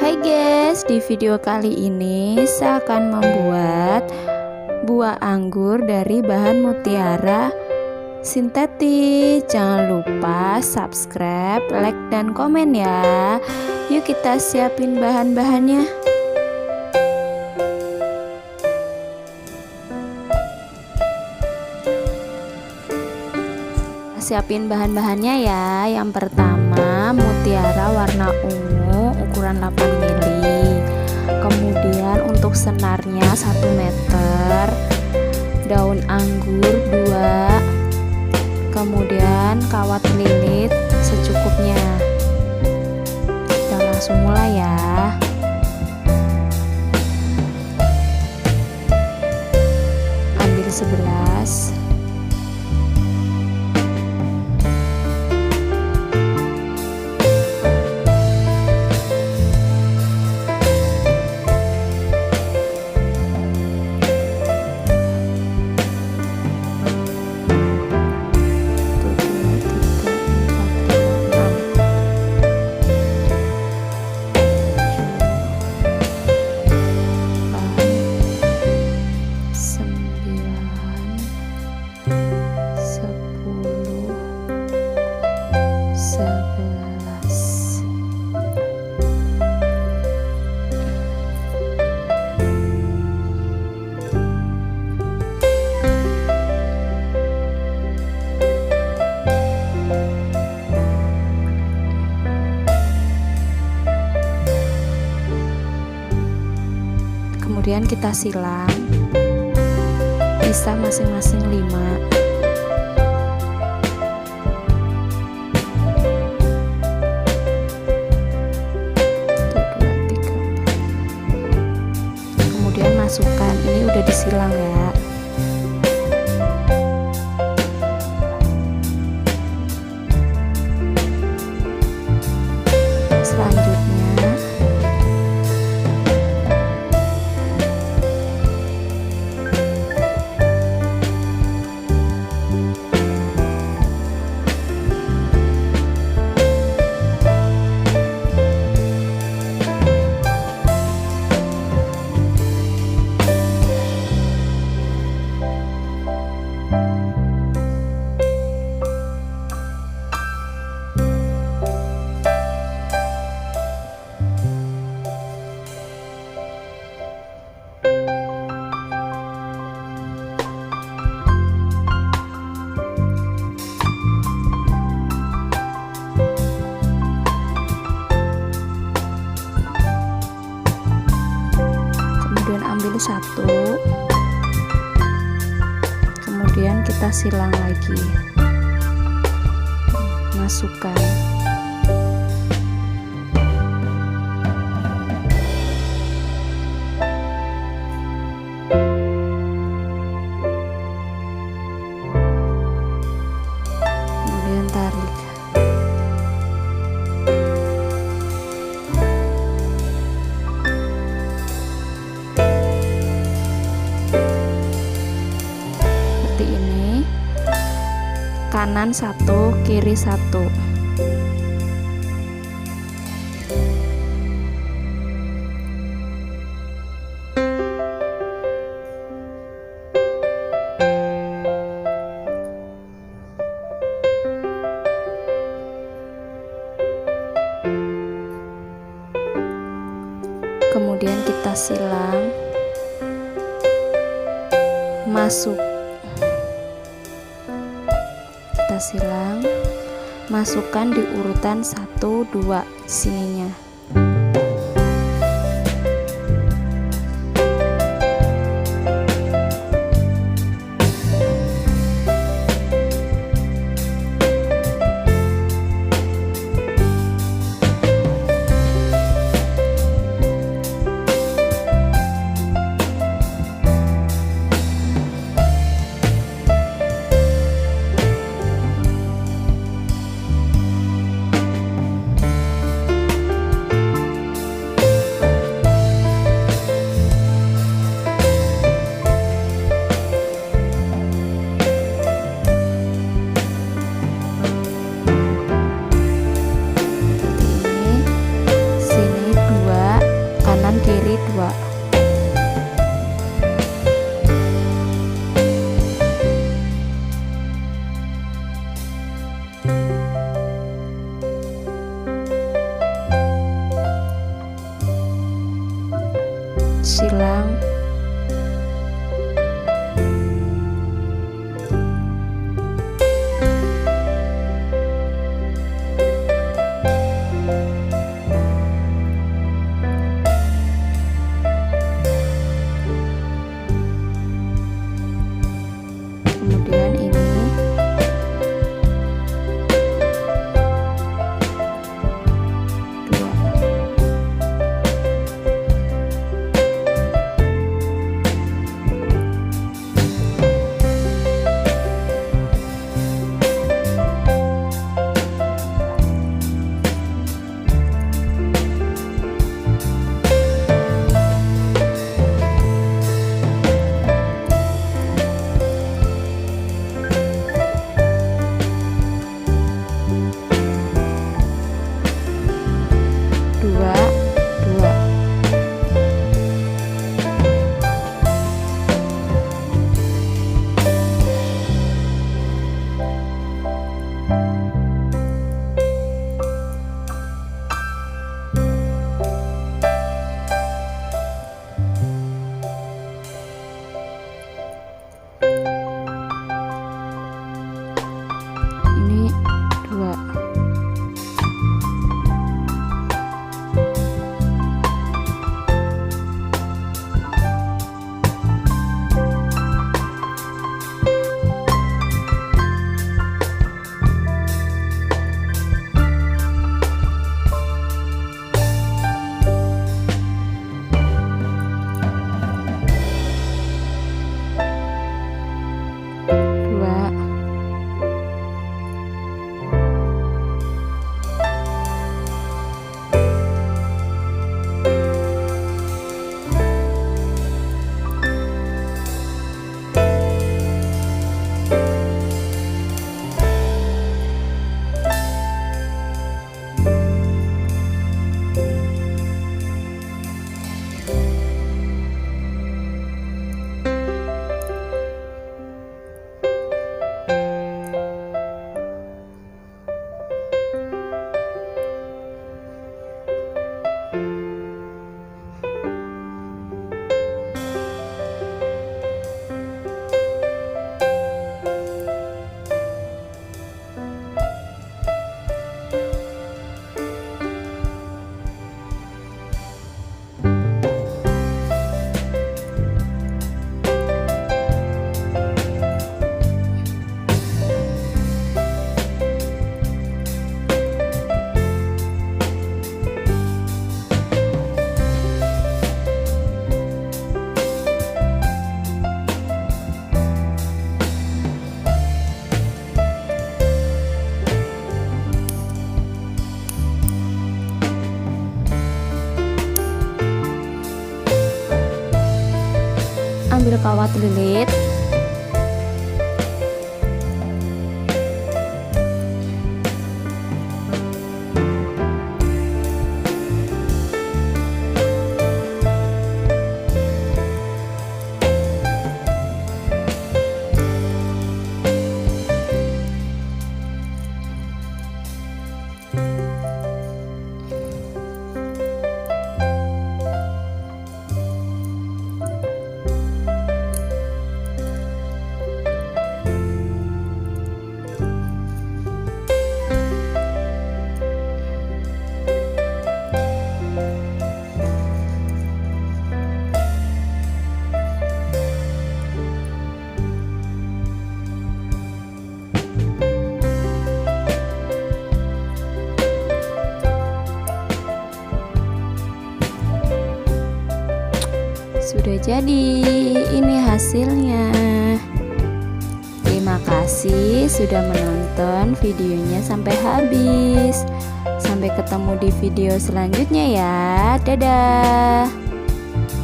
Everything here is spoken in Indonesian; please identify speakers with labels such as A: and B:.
A: Hai guys, di video kali ini saya akan membuat buah anggur dari bahan mutiara sintetis. Jangan lupa subscribe, like, dan komen ya. Yuk kita siapin bahan-bahannya. Siapin bahan-bahannya ya. Yang pertama, mutiara warna ungu ukuran 8 mili. Kemudian untuk senarnya 1 meter, daun anggur 2, kemudian kawat lilit secukupnya. Kita langsung mulai ya. Ambil 11. Kemudian kita silang, bisa masing-masing 5. Kemudian masukkan, ini udah disilang ya. Selanjutnya ambil 1, kemudian kita silang lagi, masukkan. Kemudian tarik. Kanan 1, kiri 1. Kemudian kita silang, masuk. Kita silang, masukkan di urutan 1, 2 sininya. kiri 2. Silang, kemudian ini 4. Ambil kawat lilit, sudah jadi. Ini hasilnya. Terima kasih sudah menonton videonya sampai habis. Sampai ketemu di video selanjutnya ya. Dadah.